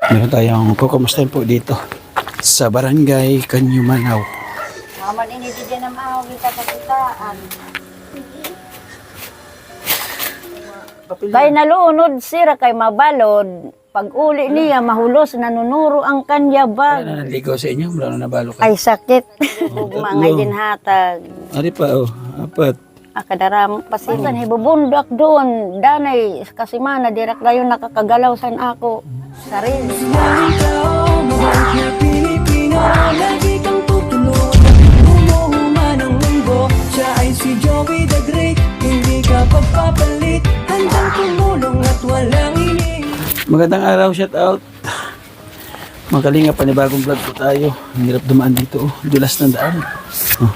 Meron tayong kukumustahin po dito sa Barangay Kanyumanaw. Maman ini di dyan ang mahal kita kakitaan. Kay nalunod sira kay mabalod. Pag uli niya mahulos nanunuro ang kanya Wala bag. na naligaw sa inyo, wala na nabalo Ay kayo. sakit. Mga dinhatag. Ari pa, apat. Akadaram pasikan hibubundak doon. Danay kasi mana direk gayon nakakagalaw san ako. Sarili. Ikaw, mabalik na Pilipino, lagi kang tutulog. Umuhuman ang mundo, siya ay si Joey the Great. Hindi ka pagpapalit, handang tumulong at walang ini. Magandang araw, shout out. Mga kalinga, panibagong vlog po tayo. Ang hirap dumaan dito, dulas ng daan. Oh.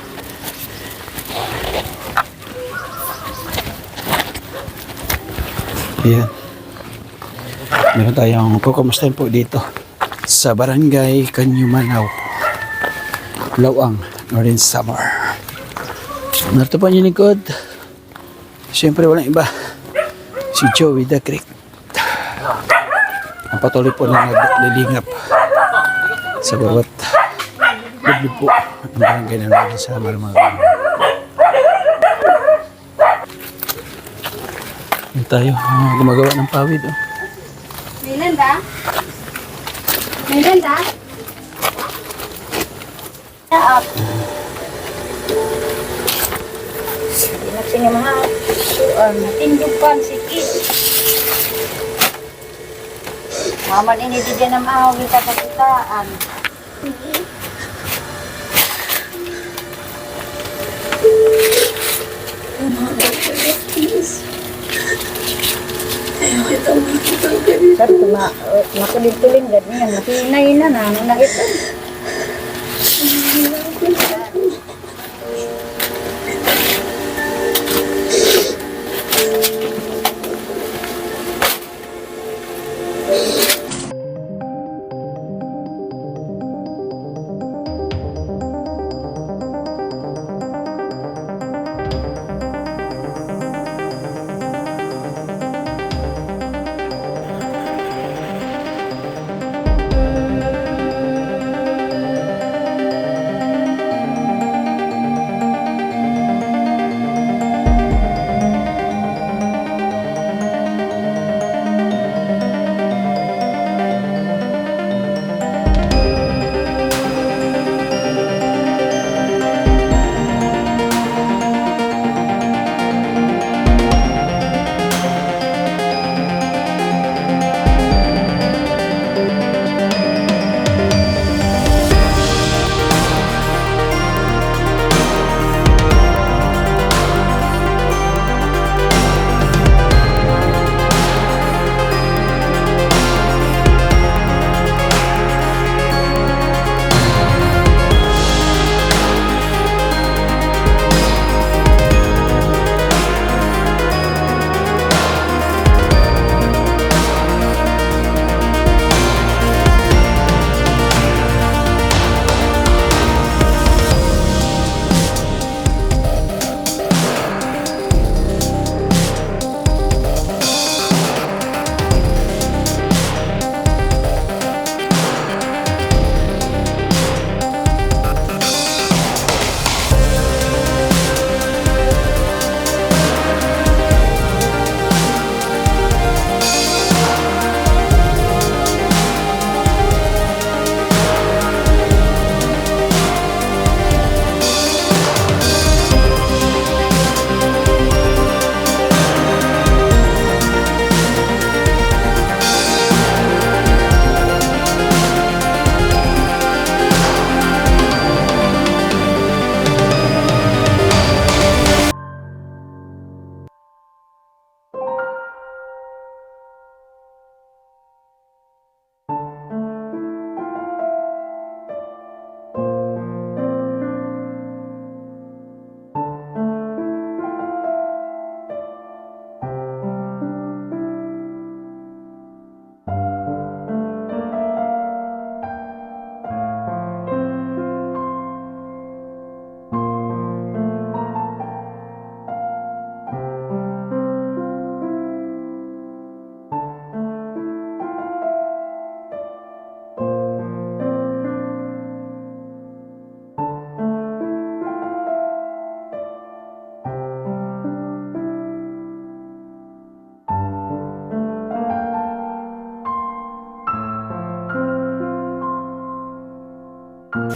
Ayan. Meron tayong kukumustahin po dito sa Barangay Kanyumanaw, Lawang, Northern Samar. Narito po ang likod. Siyempre walang iba, si Joey the Great. Ang patuloy po na naglilingap sa bawat lublob po ang barangay na Northern Samar, mga kalinga. Yan tayo, gumagawa ng pawid. Oh. Melenda? Melenda? Up. Natin yung mga natindig pa ang sikit. Maman ini di dyan ang mahal kita kakitaan. Sir, makulit-tuling ganyan, makinay na ito.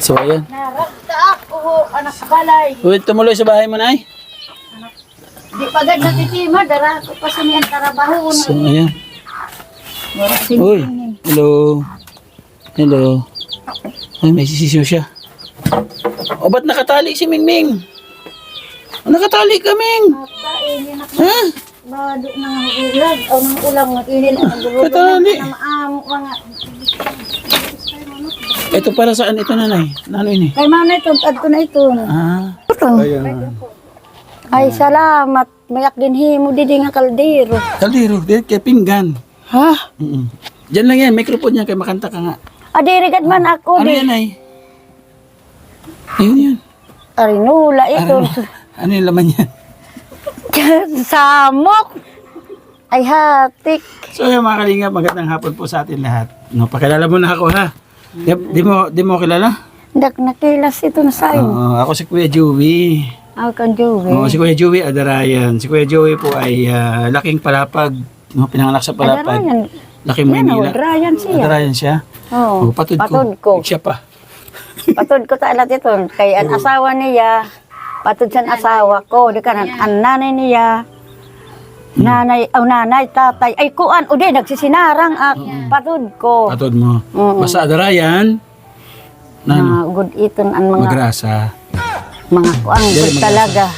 So, ayan. Naragta ako, anak balay. Uy, tumuloy sa bahay mo, Nay. Di pagad natitima, dara ko pa sa niyang trabaho. So, ayan. Marasin. Uy, hello. Hello. Ay, may sisiyo siya. O, ba't nakatali si Mingming? O, nakatali ka, Ming. Kainin ako. Ha? Bado ng ulag. O ng ulang. Inil ang gulog. Katali. Na maamo mga. Ito para saan ito, Nanay? Ano ini? Kay mana ito, adto na ito. Ah. Ayan. Ay, salamat. Mayak din himo didi nga kaldero. Kaldero, di kay pinggan. Ha? Diyan lang yan, microphone niya kay makanta ka nga. Adirigad man ako. Ano yan, Nay? Ayun yan. Arinula ito. Ano yung laman yan? Samok. Ay, hatik. So yung mga kalingap, magandang hapon po sa atin lahat. No, pakilala mo na ako ha. Di mo kilala? Dak nakilas ito na sa'yo. Oo, ako si Kuya Joey. Ako kang Joey. Oo, si Kuya Joey Adarayan. Si Kuya Joey po ay laking palapag. No, pinanganak sa palapag. Adarayan. Laking Maynila. Adarayan siya. Adarayan siya. Oo. Patod Patod ko. ko. Siya pa. Patod ko talat ito. Kay ang asawa niya, patod sa asawa ko. Di ka na, ang nanay niya, nanay, tatay. Ay, kuan, o di, nagsisinarang patod ko. Patod mo. Basta Adarayan. Na good iton ang mga Magrasa. kuan good talaga.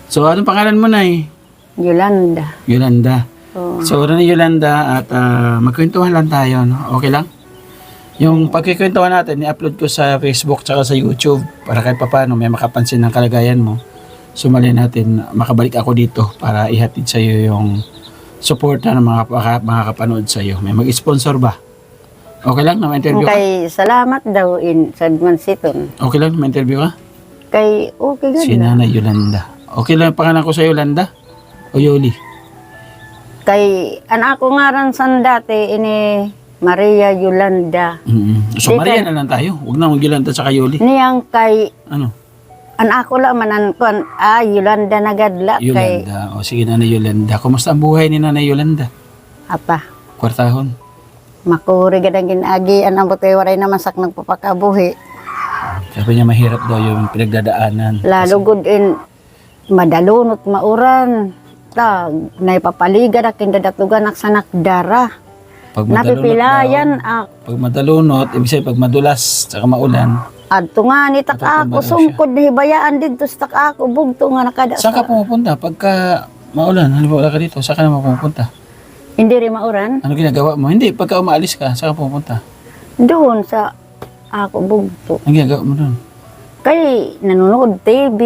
So anong pangalan mo, Nay? Yolanda. Yolanda. Oo. So, ni Yolanda at magkwentuhan lang tayo, no? Okay lang? Yung pagkikwentuhan natin, i-upload ko sa Facebook tsaka sa YouTube para kahit papaano may makapansin ng kalagayan mo. Sumali natin, makabalik ako dito para ihatid sa iyo yung suporta ng mga kapanood sa iyo. May mag-sponsor ba? Okay lang na ma-interview ka? Kay salamat daw sa Mansiton. Okay lang ma-interview ka? Kay okay ganda. Si Nanay Yolanda. Okay lang ang pangalan ko sa Yolanda? O Yoli? Kay anak ko nga ran san dati ini Maria Yolanda. So Maria na lang tayo. Huwag na Yolanda sa Yoli. Niyang kay Ano? anak ko lang manan kon Yolanda nagadla kay Yolanda. O sige, Nanay Yolanda. Kumusta ang buhay ni Nanay Yolanda? apa Kwartahon. makuri gadang ginagi ang butoy waray naman sak nagpapakabuhi. Sabi niya mahirap daw yung pinagdadaanan. Lalo good in madalunot mauran. Tag naipapaligan akin dadatugan ak sanak dara. Pag madalunot Napipilayan daw, pag madalunot, ibig sabihin pag madulas, saka maulan. adto nga ni tak Matutumba ako daw siya. sungkod ni hibayaan dito sa tak ako bugto nga nakada Saan ka pumupunta? Pagka maulan, halimbawa wala ka dito, saan ka naman pumupunta? hindi rin mauran Ano ginagawa mo? Hindi, pagka umaalis ka, saan ka pumupunta? doon sa ako bugto. Ang ginagawa mo doon? Kay nanonood TV.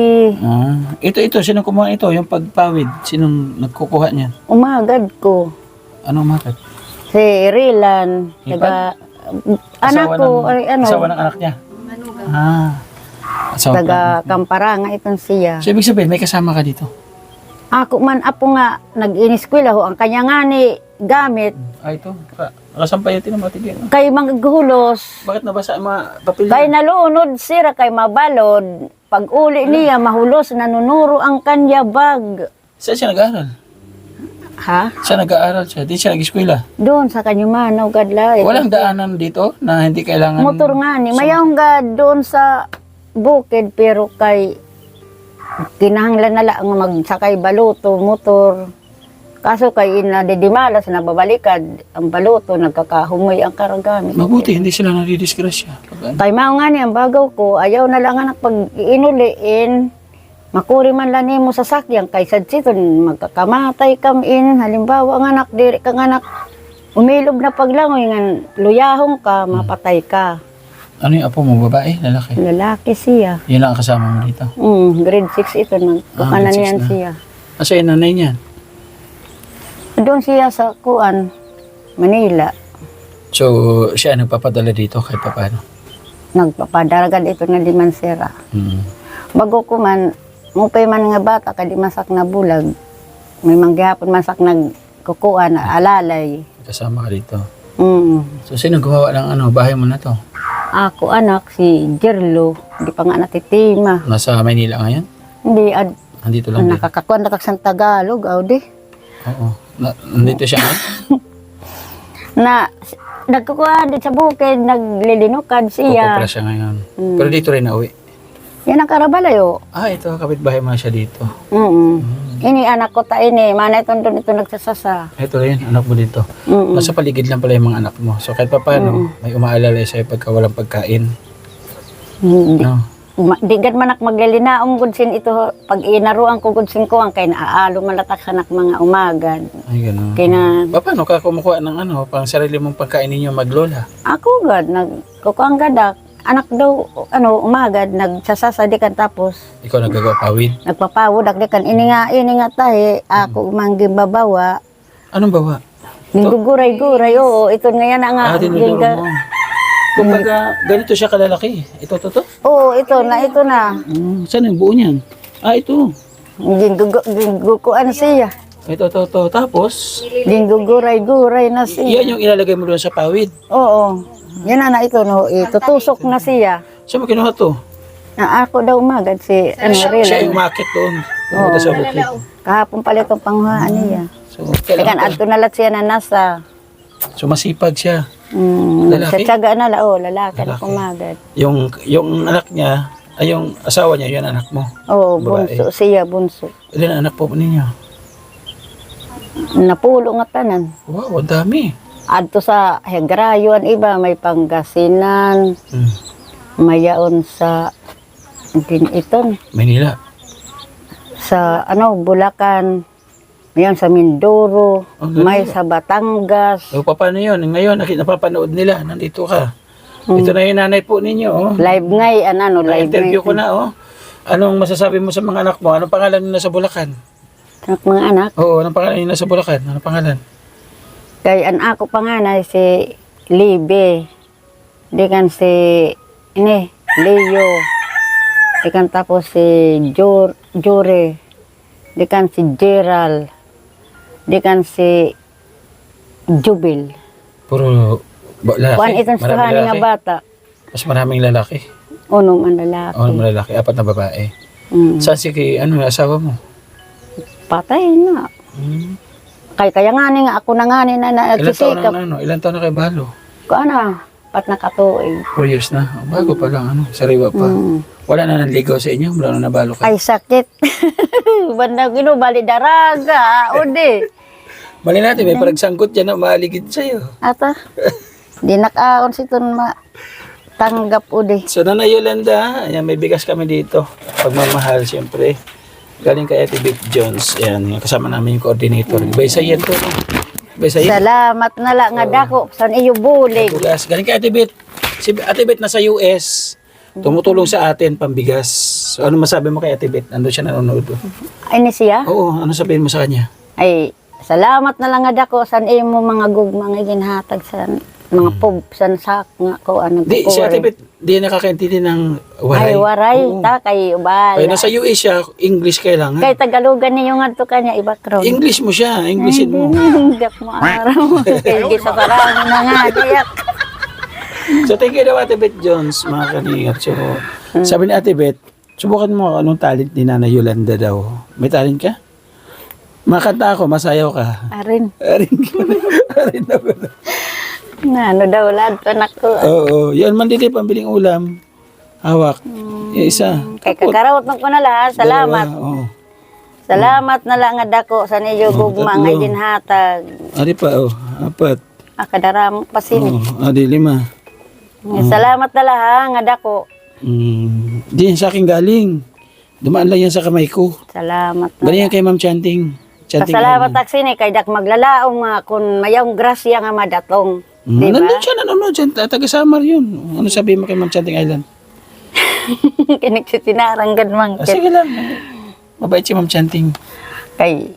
Ito, sinong kumuha ito? Yung pagpawid, sinong nagkukuha niyan? Umagad ko. Anong market? Si Rilan. Taga, anak ko, ay ano, Asawa ng anak niya? Asawa taga Kamparanga itong siya. So, ibig sabihin, may kasama ka dito? Ako man, apo nga, nag-iniskwela ho, ang kanya nga ni gamit, Ito. Nakasampay natin ang matigil. kay maghulos, Bakit nabasa ang mga papel? kay nalunod sira, kay mabalod, pag uli niya, mahulos, nanunuro ang kanya bag. Saan siya nag-aaral? Ha? Siya nag-aaral siya. Di siya nag-eskwela. Doon sa kanyumanaw, gadla. Walang daanan dito na hindi kailangan... Motor nga ni. Mayroong ga doon sa bukid pero kay kinahanglan na lang magsakay baluto, motor. Kaso kay inadidimalas na babalikad ang baluto, nagkakahumoy ang karagamit. Mabuti, hindi sila nadidisgrasya. Pag ano. Kay mao nga ni ang bagaw ko, ayaw na lang anak pag inuliin, makuri man lang mo sa sakyan, kay sadsiton magkakamatay kamin, halimbawa ang anak, diri kang anak, umilob na paglangoy, nga luyahong ka, mapatay ka. Ano yung apo mo? Babae? Lalaki? Lalaki siya. Yan lang ang kasama mo dito. Grade 6 ito, nagkukanan grade 6 niyan na. siya. Asa yung nanay niya? Doon siya sa Kuan, Manila. So, siya nagpapadala dito kahit pa paano. Nagpapadaragan ito na Limansera. Bago ko man, mupay man nga bata, kadi masak na bulag. May manggihapon masak nagkukuan na alalay. Kasama ka dito. Mm. So, sino gumawa ng bahay mo na to? Ako anak, si Jerlo, di pa nga natitima. Nasa Maynila ngayon? Hindi, Nandito lang din. nakakakuan na kag sa Tagalog, aw di. Oo. Nandito siya ngayon? Na nagkukuha din sa bukid, naglilinukad siya. Pupupla siya ngayon. Pero dito rin nauwi. Yan ang karabalayo. Ah, ito, kapitbahay mo siya dito. Ini anak ko ta ini, mana ito doon ito nagsasasa. Ito rin, anak mo dito. Nasa paligid lang pala yung mga anak mo. So kahit pa paano, may umaalala sa'yo pagka walang pagkain. Hindi. No? Digad manak maglilinaom gudsin ito pag inaruan ko gudsin ko ang kay naaalong malatak sanak mga umagad. Ay, gano'n. Kay na Paano ka kumukuha ng ano, pang sarili mong pagkain ninyo maglola? ako gad nagkukuang gadak anak daw umagad nagsasasadikan tapos Ikaw nagagawa pawid. nagpapawod agdikan ini nga tahe ako mangging babawa Anong bawa? guguray-guray oo ito nga yan nga Dinuduro mo. Kumbaga, ganito siya kalalaki. Ito. oo ito na Saan yung buo niyan? Ito. ginggukuan siya Ito. Tapos, gingguguray-guray na siya yan yung ilalagay mo doon sa pawid. oo yan na ito no itutusok na siya. Saan mo kinuha to? Na ako daw umagad si Siya yung Rila. umakit doon. Pumunta sa bukid. Kahapon pala itong panghuhaan niya. So, Tekan adto na lat siya na nasa masipag siya. Lalaki? sa tiyaga na lalaki na Lalaki. umagad. Yung anak niya, ay yung asawa niya, yun anak mo. Oo, Babae. bunso siya, bunso. Ilan anak po ninyo? Napulo nga tanan. Wow, ang dami. Adto sa Hegrayo ang iba, may Pangasinan, mayaon sa iton, Manila. sa Bulacan, mayaon sa Mindoro, Ang galing. may sa Batangas. So, paano yun? Ngayon, napapanood nila. Nandito ka. Ito na yung nanay po ninyo. Oh. Live ngay, live Na-interview ngay. ko na. Oh. Anong masasabi mo sa mga anak mo? Anong pangalan nila sa Bulacan? Mga anak. Oo, anong pangalan nila sa Bulacan? Anong pangalan? Kay ako panganay si Libe. Dikan si Leo. Dikan tapos si Jure. Dikan si Gerald. Dikan si Jubil. Puro lalaki. Kuan itong Maraming suhani nga lalaki. bata. Mas maraming lalaki. Uno man lalaki. Oo, mga lalaki. 4 na babae. Mm. Saan si asawa mo? Patay na. Kaya nga ni nga ako na nga ni na Ilan taon nagsisikap. na, Ilan taon na kay Balo? Kuan pat nakatuig. 4 years na. Oh, bago pa lang, sariwa pa. Wala na nanligaw sa inyo? Wala na nabalo ka? Ay sakit. Banda bali daraga. Ode. Mali natin, may paragsangkot dyan na maaligid sa'yo. Ata, di nakaon si Ton tanggap udi. So, Nanay Yolanda, ayan, may bigas kami dito. Pagmamahal, siyempre. Galing kay Ate Beth Jones. Ayan, kasama namin yung coordinator. Ibay sa yan to. Ibay sa yan. Salamat na lang nga dako san iyo bulig. Bigas. Galing kay Ate Beth. Si Ate Beth nasa US. Tumutulong sa atin, pambigas. So, ano masabi mo kay Ate Beth? Nandun siya nanonood. Ay ni siya? Oo, ano sabihin mo sa kanya? Ay salamat na lang nga dako san iyo mo mga gugma nga ginhatag sa mga pub san sak nga ko Di, si Ate Beth, di nakakaintindi ng waray. Ay waray Oo. ta kay ubal. Kaya nasa US siya, English kailangan. Kay Tagalogan niyo ngadto kanya ibakron. English mo siya, Englishin mo. Hinggap mo araw. Kay sa parang na nga diyak. So, thank you daw Ate Beth Jones, mga kaniyat. So, sabi ni Ate Beth, subukan mo anong talent ni Nanay Yolanda daw. May talent ka? Makanta ako, masayaw ka. Arin. Arin na ba? Na ano daw lad anak ko. Oo, yan mandili pambiling ulam. Hawak. Yung isa. Kay kakarawat man ko na lahat. Salamat. Dalawa, oo. Salamat na lang nga dako sa niyo gugma nga tatlo. ginhatag. Ari pa, 4. Akadaram pa sini. Ari 5. Salamat na lang nga dako. Di yan sa akin galing. Dumaan lang yan sa kamay ko. Salamat na. Galing yan kay Ma'am Chanting. Pasalamat tak sini kay dak maglalaom nga kun mayong grasya nga madatong. Di ba? Nandun siya, nanonood siya. Taga-Samar yun. Ano sabihin mo kay Ma'am Chanting Island? Kinig si tinaranggan man. Sige lang. Mabait si Ma'am Chanting. Kay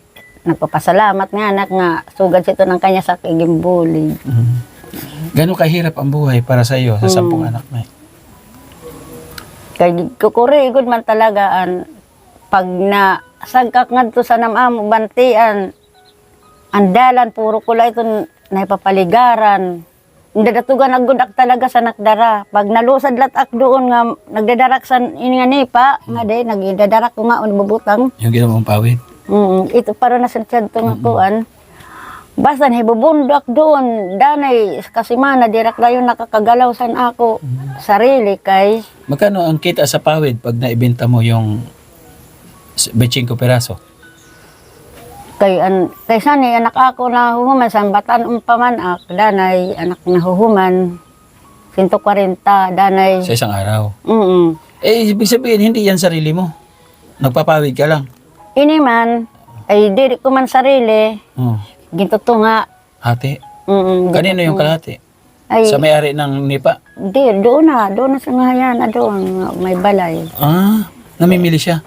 nagpapasalamat nga anak nga sugad sito ng kanya sa kigimbulig. Gano'ng kahirap ang buhay para sa iyo sa 10 anak mo? Kay kukuri igod man talaga pag na sagkak ngadto sa namamo bantian andalan puro kula ito naipapaligaran. Dadatugan naggudak talaga sa nakdara. Pag nalusad latak doon nga nagdadarak sa ini nga nipa nga de nagdadarak ko nga bubutang. Yung ginawa mong pawid? Ito para na sa tiyad to nga kuan. Basta nahibubundak doon. Danay, kasi mana, direct na yun nakakagalaw san ako. Sarili kay, Magkano ang kita sa pawid pag naibenta mo yung 25 peraso? kay sani, anak ako na huhuman, sa batan umpamanak, danay, anak na huhuman, 140, danay. Sa isang araw. Ibig Mm. sabihin, hindi yan sarili mo. Nagpapawid ka lang. Ini man, ay diri ko man sarili, Oh. gintuto nga. Hati. Mm, Kanino yung kalahati? Ay, Sa may-ari ng nipa? doon na sa ngayan na doon, may balay. Ah, namimili siya.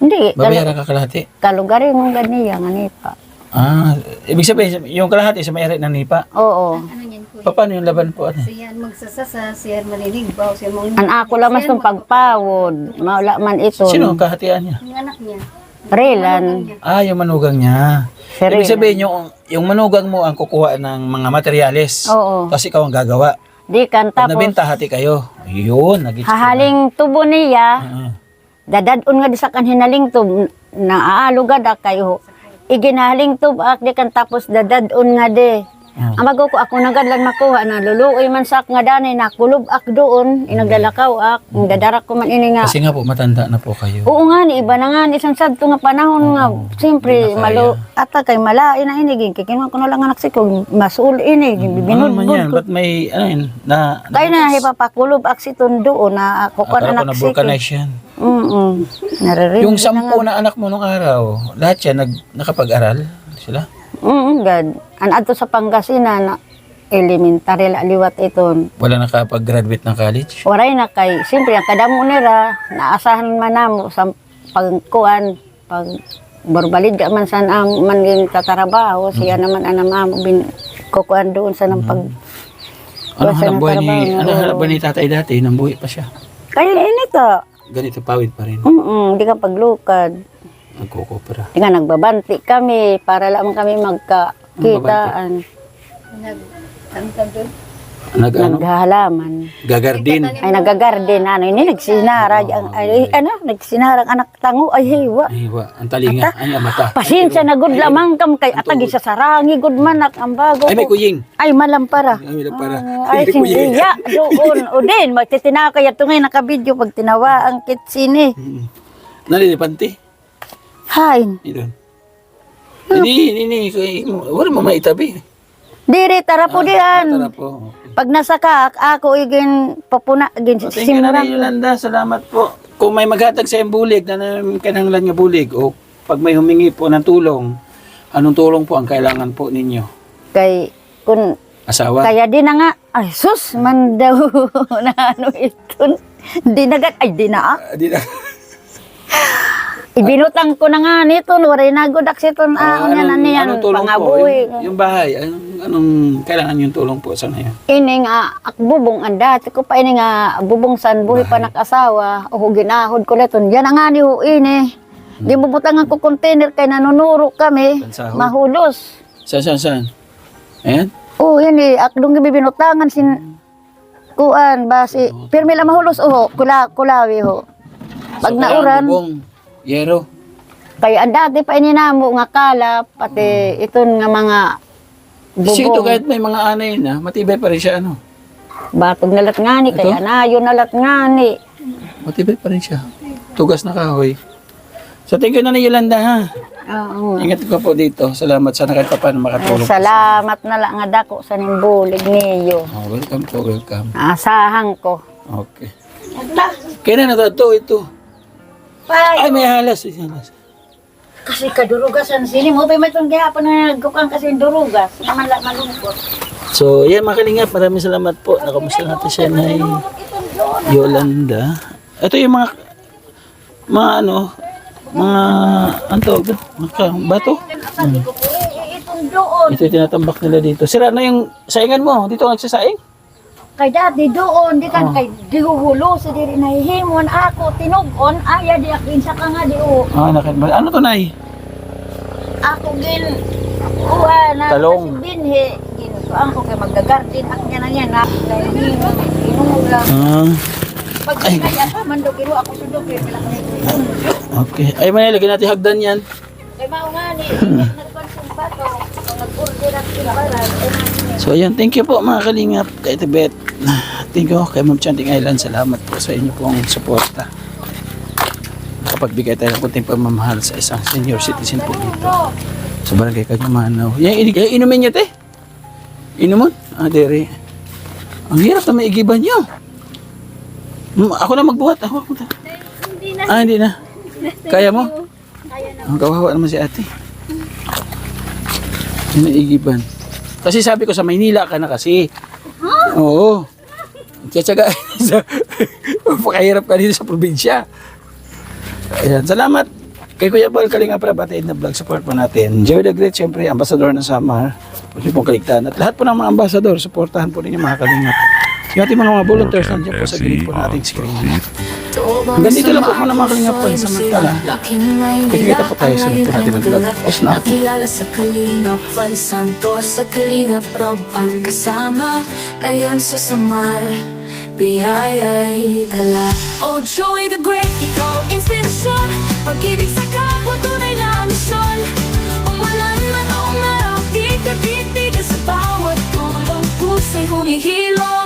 Hindi, Babayaran ka kalahati. kalugarin mong ganiya, nga nipa. Ah, ibig sabihin, yung kalahati sa may-ari ng nipa. Oo. Ano yan, kuya? Paano yung laban po? Ano? Siyan magsasasa, siyan maniligaw, siyan mga... An ako lamas ng pagpawod, maula man ito. Sino ang kahatian niya? Yung anak niya. Relan. Ah, yung manugang niya. Si Ibig Relan. sabihin, yung manugang mo ang kukuha ng mga materyales. Oo. Tapos ikaw ang gagawa. Di kan Pag tapos, nabenta, hati kayo. Yun, nag-gets ko na. hahaling tubo niya, Ah, dadadun nga di sa kan hinaling tub, naaalugad kayo. Iginaling tub ak di kan tapos dadadun nga di. ah. Ang bago ko ako nagadlan makuha na luluoy man sak nga danay na kulob ak doon, inaglalakaw ak, dadarak ko man ini nga. Kasi nga po, matanda na po kayo. Oo nga ni iba na nga ni isang sadto nga panahon nga siyempre Hindi na malo ata kay malain na ini gin kikinuha ko na lang anak sikog masul ini Ano binudbud man yan? ko. Ba't may, ano yun, na... Kaya na hipapakulob ak siton doon na ako kan akala ko anak na sikog. vulcanize yan. Naririnig Yung na nga. 10 na anak mo nung araw, lahat yan nakapag-aral sila? God. An adto sa Pangasinan na elementary la liwat iton. Wala nakapag-graduate ng college? Waray na kay siyempre ang kadamo nila naasahan man namo sa pagkuan pag borbalid ka man san am man ging tatrabaho siya naman anam amo bin kukuan doon sa nang pag Anong Wala hanap buhay na ni, trabaho, anong oo. hanap buhay ni tatay dati? Nang buhay pa siya. kaya inito. Ganito pawid pa rin. Di ka paglukad. Nagkukopera. Di nga nagbabanti kami para lang kami magkakitaan. Ano tawag doon? Nag-ano? Naghahalaman. Gagardin. Ay nagagarden ano ini nagsinara ay ano nagsinarang anak tango ay hiwa. Ay, ang talinga. Ay, ang mata. Pasensya na gud lamang kam kay atagi sa sarangi gud manak ang bago. Ay, may ko. kuying. Ay malampara. Ay, may para. Ay sindiya doon o din magtitinakay ato ngay naka-video pag tinawa ang kitsini. Nalilipanti. Hain. Ito. Ini. Wala mo maitabi. Diri tara po Tara diyan. po. Pag nasa ka ako igin papuna gin O, thank you na rin, simurang. Yolanda. Salamat po. Kung may maghatag sa iyong bulig, na kananglan nga bulig, o pag may humingi po ng tulong, anong tulong po ang kailangan po ninyo? Kay kun Asawa? kaya di na nga ay sus man daw na ano ito. Di na gat ay di na. Di na. Ibinutang ko na nga nito, waray nagodak siton niyan anong tulong po? pangabuhi. Yung bahay, anong kailangan yung tulong po sa ngayon? Ini nga akbubong anda, ko pa ini nga bubong san buhi pa nakasawa, o ginahod ko leton. Yan nga ni ho ini. Di bubutangan ko container kay nanunuro kami, Pansahod? mahulos. Saan? Ayan? Oh, ini akdong bibinutangan sin kuan basi. Pirmi la mahulos kulawi ho. Pag So, nauran, bubong, yero. kaya ang dati pa ininamo nga kalap, pati iton nga mga Kasi ito bubong. kahit may mga anay na, matibay pa rin siya, ano? Batog nalat nga ni, Ito? kaya nayo nalat nga ni. Matibay pa rin siya. Tugas na kahoy. So, thank you na Yolanda, ha? Oo. Ingat ka po dito. Salamat sa kahit pa paano makatulong. Salamat na lang nga dako sa nimbulig niyo. Oh, welcome po, welcome. Asahan ko. Okay. Kaya na ito. Ay, may halas. May halas. Kasi kadurugasan sini mo pa may itong gihapon na nagkukang kasi durugas. Naman lang malungkot. So, yan mga kalingap. Maraming salamat po. Nakamusta natin siya na Yolanda. Ito yung mga bato. Itong doon. Ito yung tinatambak nila dito. Sira na yung saingan mo. Dito ang nagsasaing. Kay dati doon, di kan kay dihuhulo sa diri nahihimon ako, tinugon, aya di akin sa nga di o. Nakit ba? Ano to, Nay? Ako gin, kuha na Talong. kasi binhi. Ginutuan ko kay maggagarden ak niya na yan na. Nahihimon, inulang. Pag kaya pa, mando kilo ako sudok kay Okay. Ay, Manila, lagyan natin hagdan yan. Kay mao nga ni, nagpansong bato, nag-urdo So ayan, thank you po mga kalingap kay Tibet. Thank you kay Ma'am Chanting Island. Salamat po sa inyo pong suporta. Nakapagbigay tayo ng kunting pamamahal sa isang senior citizen po dito. Sa barangay Kanyamanaw. Yan, inumin niyo, te. Inumin? Ah, dere. Ang hirap na may igiban niyo. Ako na magbuhat. Ako. Hindi na. Kaya mo? Ang kawawa naman si ate. Yung may igiban. Kasi sabi ko sa Maynila ka na kasi. Oo. Tsatsaga. Pakahirap ka dito sa probinsya. Ayan, salamat kay Kuya Paul Kalinga para batiin na vlog. Support po natin. Joey the Great, syempre, ambassador ng Samar. Pwede pong kaligtaan. At lahat po ng mga ambassador, supportahan po ninyo mga kalingap. Yung ating mga volunteers nandiyan po sa gilid po nating screen. Hanggang dito lang po muna mga kalingap po. Samantala, kikita po tayo sa natin natin ng vlog. Tapos na ako. Nakilala sa Kalingap Val Santos, sa Kalingap Rob ang kasama. Ngayon sa Samar, biyaya'y dala. Oh Joey the Great, ikaw inspirasyon. Pag-ibig sa kapwa, tunay na misyon. Umulan man o umaraw, di ka titigil sa bawat tulong. Pusa'y humihilom.